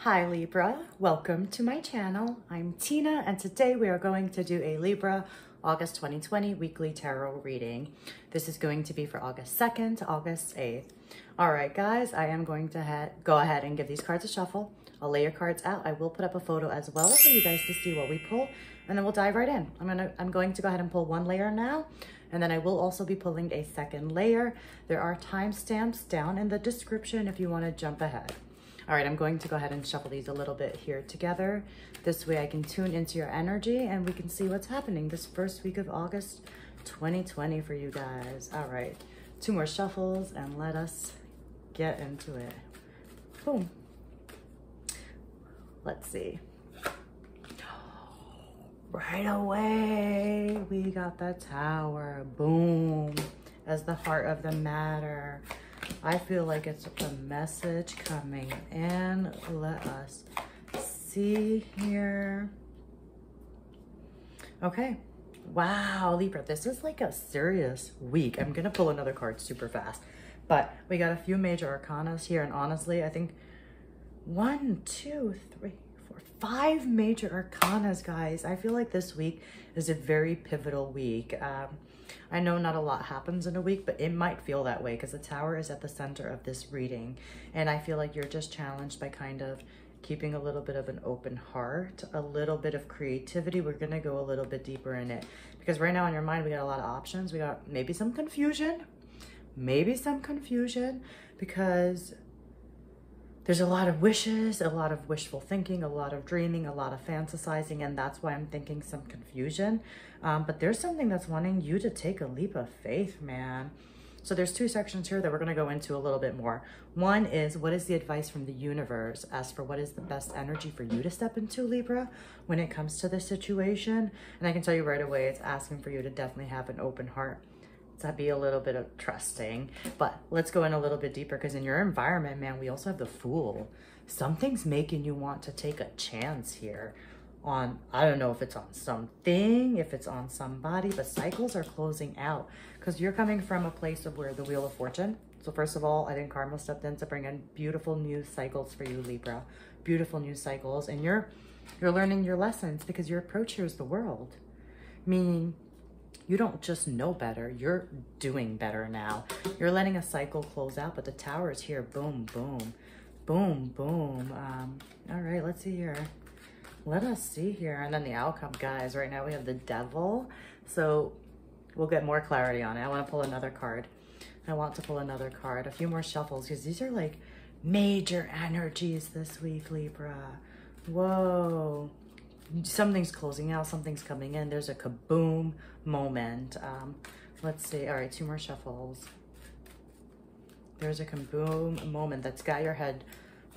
Hi Libra, welcome to my channel. I'm Tina and today we are going to do a Libra August 2020 weekly tarot reading. This is going to be for August 2nd to August 8th. All right guys, I am going to go ahead and give these cards a shuffle. I'll lay your cards out. I will put up a photo as well for you guys to see what we pull, and then we'll dive right in. I'm going to go ahead and pull one layer now, and then I will also be pulling a second layer. There are timestamps down in the description if you want to jump ahead. All right, I'm going to go ahead and shuffle these a little bit here together. This way I can tune into your energy and we can see what's happening this first week of August 2020 for you guys. All right, 2 more shuffles and let us get into it. Boom. Let's see. Right away, we got the Tower. Boom. As the heart of the matter. I feel like it's a message coming in. Let us see here. Okay. Wow, Libra, this is like a serious week. I'm going to pull another card super fast. But we got a few major arcanas here. And honestly, I think 1, 2, 3, 4, 5 major arcanas, guys. I feel like this week is a very pivotal week. I know not a lot happens in a week, but it might feel that way because the Tower is at the center of this reading. And I feel like you're just challenged by kind of keeping a little bit of an open heart, a little bit of creativity. We're going to go a little bit deeper in it because right now in your mind, we got a lot of options. We got maybe some confusion because there's a lot of wishes, a lot of wishful thinking, a lot of dreaming, a lot of fantasizing, and that's why I'm thinking some confusion. But there's something that's wanting you to take a leap of faith, man. So there's 2 sections here that we're going to go into a little bit more. One is, what is the advice from the universe as for what is the best energy for you to step into, Libra, when it comes to this situation? And I can tell you right away, it's asking for you to definitely have an open heart, to be a little bit of trusting. But let's go in a little bit deeper because in your environment, man, we also have the Fool. Something's making you want to take a chance here on, I don't know if it's on something, if it's on somebody, but cycles are closing out because you're coming from a place of where the Wheel of Fortune. So first of all, I think karma stepped in to bring in beautiful new cycles for you, Libra. Beautiful new cycles. And you're learning your lessons because your approach here is the world. Meaning, you don't just know better, you're doing better now. You're letting a cycle close out, but the Tower is here. Boom, boom, boom, boom. All right, let's see here. Let us see here. And then the outcome, guys. Right now we have the Devil. So we'll get more clarity on it. I want to pull another card. A few more shuffles because these are like major energies this week, Libra. Whoa. Something's closing out, something's coming in. There's a kaboom moment. Let's see. All right, 2 more shuffles. There's a kaboom moment that's got your head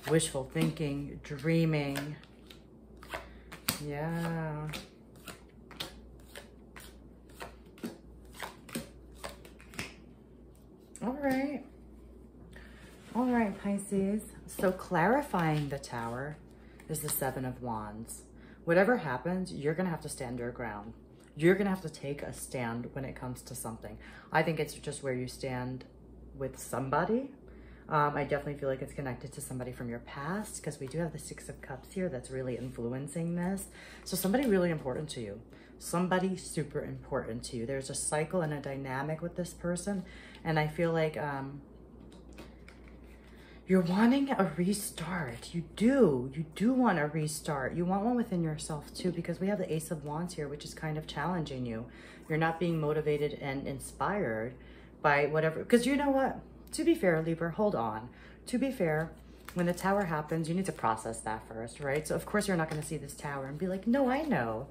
wishful thinking, dreaming. Yeah. All right, Pisces. So clarifying the Tower is the 7 of Wands. Whatever happens, you're going to have to stand your ground. You're going to have to take a stand when it comes to something. I think it's just where you stand with somebody. I definitely feel like it's connected to somebody from your past because we do have the 6 of Cups here that's really influencing this. So somebody really important to you. Somebody super important to you. There's a cycle and a dynamic with this person. And I feel like you're wanting a restart. You do want a restart. You want one within yourself too, because we have the Ace of Wands here, which is kind of challenging you. You're not being motivated and inspired by whatever, because you know what? To be fair, Libra, hold on. To be fair, when the Tower happens, you need to process that first, right? So of course you're not going to see this Tower and be like, no, I know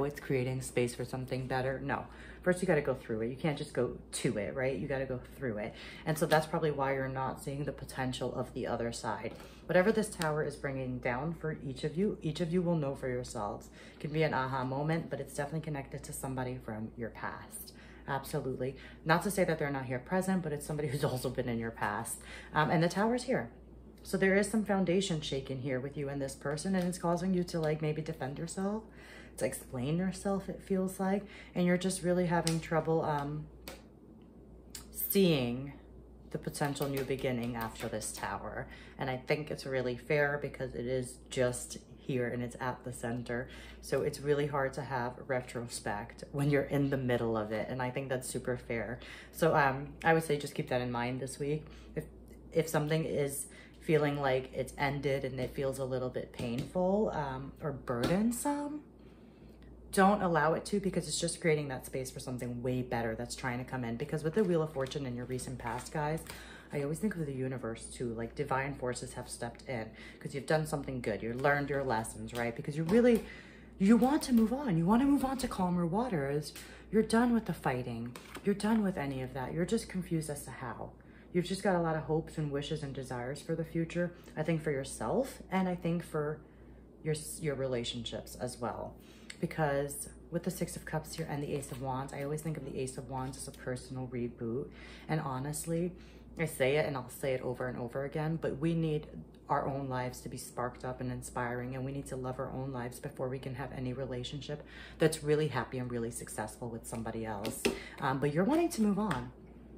it's creating space for something better. No, first you got to go through it. You can't just go to it, right? You got to go through it. And so that's probably why you're not seeing the potential of the other side. Whatever this Tower is bringing down for each of you will know for yourselves. It can be an aha moment, but it's definitely connected to somebody from your past. Absolutely. Not to say that they're not here present, but it's somebody who's also been in your past. And the Tower's here. So there is some foundation shaken here with you and this person, and it's causing you to like maybe defend yourself, to explain yourself, it feels like, and you're just really having trouble seeing the potential new beginning after this Tower. And I think it's really fair because it is just here and it's at the center. So it's really hard to have retrospect when you're in the middle of it. And I think that's super fair. So I would say just keep that in mind this week. If something is feeling like it's ended and it feels a little bit painful or burdensome, don't allow it to, because it's just creating that space for something way better that's trying to come in. Because with the Wheel of Fortune in your recent past, guys, I always think of the universe too, like divine forces have stepped in because you've done something good. You learned your lessons, right? Because you want to move on. You want to move on to calmer waters. You're done with the fighting. You're done with any of that. You're just confused as to how. You've just got a lot of hopes and wishes and desires for the future. I think for yourself, and I think for your relationships as well. Because with the Six of Cups here and the Ace of Wands, I always think of the Ace of Wands as a personal reboot. And honestly, I say it and I'll say it over and over again, but we need our own lives to be sparked up and inspiring, and we need to love our own lives before we can have any relationship that's really happy and really successful with somebody else. But you're wanting to move on.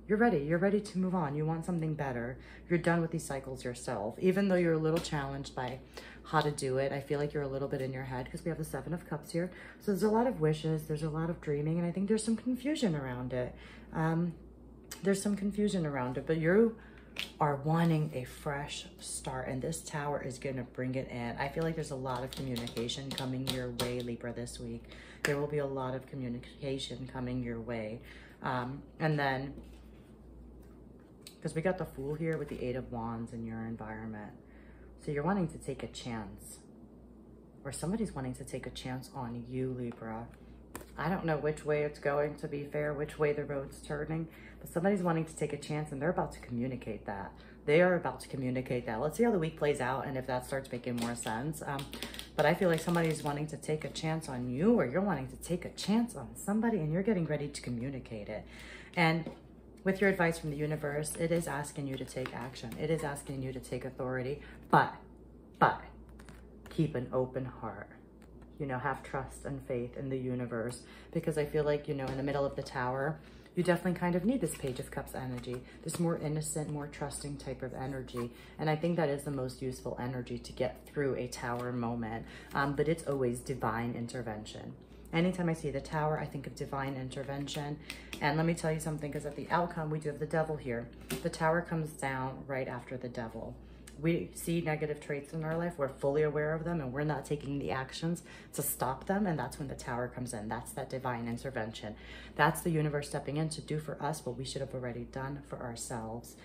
You're ready to move on. You want something better. You're done with these cycles yourself. Even though you're a little challenged by how to do it, I feel like you're a little bit in your head because we have the Seven of Cups here. So there's a lot of wishes, there's a lot of dreaming, and I think there's some confusion around it. But you are wanting a fresh start, and this Tower is going to bring it in. I feel like there's a lot of communication coming your way, Libra, this week. There will be a lot of communication coming your way. And then, because we got the Fool here with the Eight of Wands in your environment. So you're wanting to take a chance, or somebody's wanting to take a chance on you, Libra. I don't know which way it's going, to be fair, which way the road's turning, but somebody's wanting to take a chance and they're about to communicate that. They are about to communicate that. Let's see how the week plays out and if that starts making more sense. But I feel like somebody's wanting to take a chance on you, or you're wanting to take a chance on somebody and you're getting ready to communicate it. And with your advice from the universe, it is asking you to take action. It is asking you to take authority, but keep an open heart. You know, have trust and faith in the universe, because I feel like, you know, in the middle of the Tower, you definitely kind of need this Page of Cups energy, this more innocent, more trusting type of energy. And I think that is the most useful energy to get through a Tower moment, but it's always divine intervention. Anytime I see the Tower, I think of divine intervention. And let me tell you something, because at the outcome, we do have the Devil here. The Tower comes down right after the Devil. We see negative traits in our life, we're fully aware of them, and we're not taking the actions to stop them, and that's when the Tower comes in. That's that divine intervention. That's the universe stepping in to do for us what we should have already done for ourselves.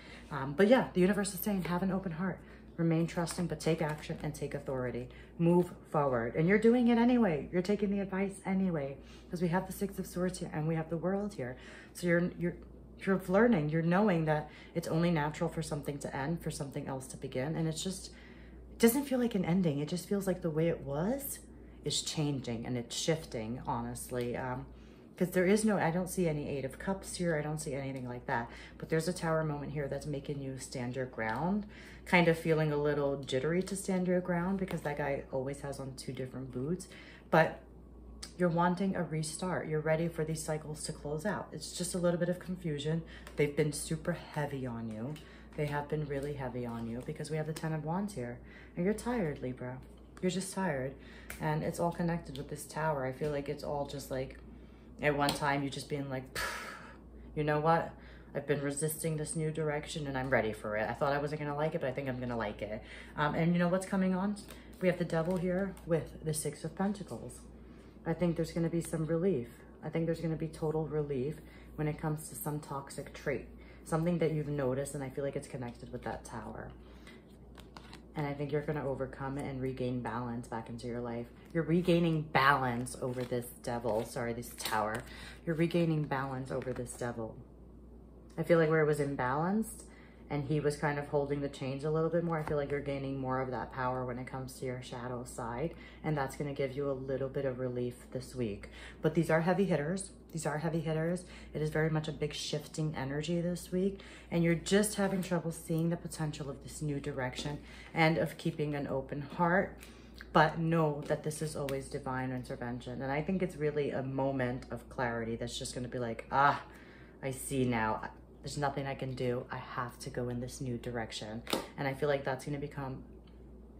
But yeah, the universe is saying, have an open heart. Remain trusting, but take action and take authority. Move forward. And you're doing it anyway. You're taking the advice anyway, because we have the Six of Swords here and we have the World here. So you're learning, you're knowing that it's only natural for something to end, for something else to begin. And it's just, it doesn't feel like an ending. It just feels like the way it was is changing and it's shifting, honestly. Because there is no, I don't see any Eight of Cups here. I don't see anything like that. But there's a Tower moment here that's making you stand your ground, kind of feeling a little jittery to stand your ground, because that guy always has on two different boots. But you're wanting a restart. You're ready for these cycles to close out. It's just a little bit of confusion. They've been super heavy on you. They have been really heavy on you, because we have the Ten of Wands here. And you're tired, Libra. You're just tired. And it's all connected with this Tower. I feel like it's all just like, at one time, you just being like, you know what? I've been resisting this new direction and I'm ready for it. I thought I wasn't going to like it, but I think I'm going to like it. And you know what's coming on? We have the Devil here with the Six of Pentacles. I think there's going to be some relief. I think there's going to be total relief when it comes to some toxic trait. Something that you've noticed, and I feel like it's connected with that Tower. And I think you're going to overcome it and regain balance back into your life. You're regaining balance over this Devil. Sorry, this Tower. You're regaining balance over this Devil. I feel like where it was imbalanced and he was kind of holding the chains a little bit more, I feel like you're gaining more of that power when it comes to your shadow side. And that's going to give you a little bit of relief this week. But these are heavy hitters. These are heavy hitters. It is very much a big shifting energy this week. And you're just having trouble seeing the potential of this new direction and of keeping an open heart. But know that this is always divine intervention. And I think it's really a moment of clarity that's just going to be like, I see now. There's nothing I can do. I have to go in this new direction. And I feel like that's going to become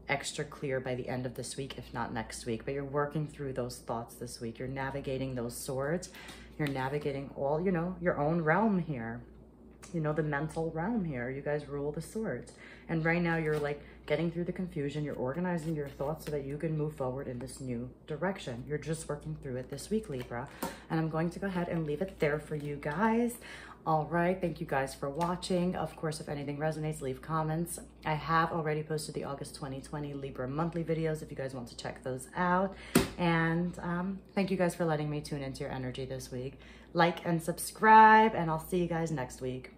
extra clear by the end of this week, if not next week. But you're working through those thoughts this week. You're navigating those swords. You're navigating all, you know, your own realm here. You know, the mental realm here. You guys rule the swords. And right now you're like getting through the confusion. You're organizing your thoughts so that you can move forward in this new direction. You're just working through it this week, Libra. And I'm going to go ahead and leave it there for you guys. All right, thank you guys for watching. Of course, if anything resonates, leave comments. I have already posted the August 2020 Libra monthly videos if you guys want to check those out. And thank you guys for letting me tune into your energy this week. Like and subscribe, and I'll see you guys next week.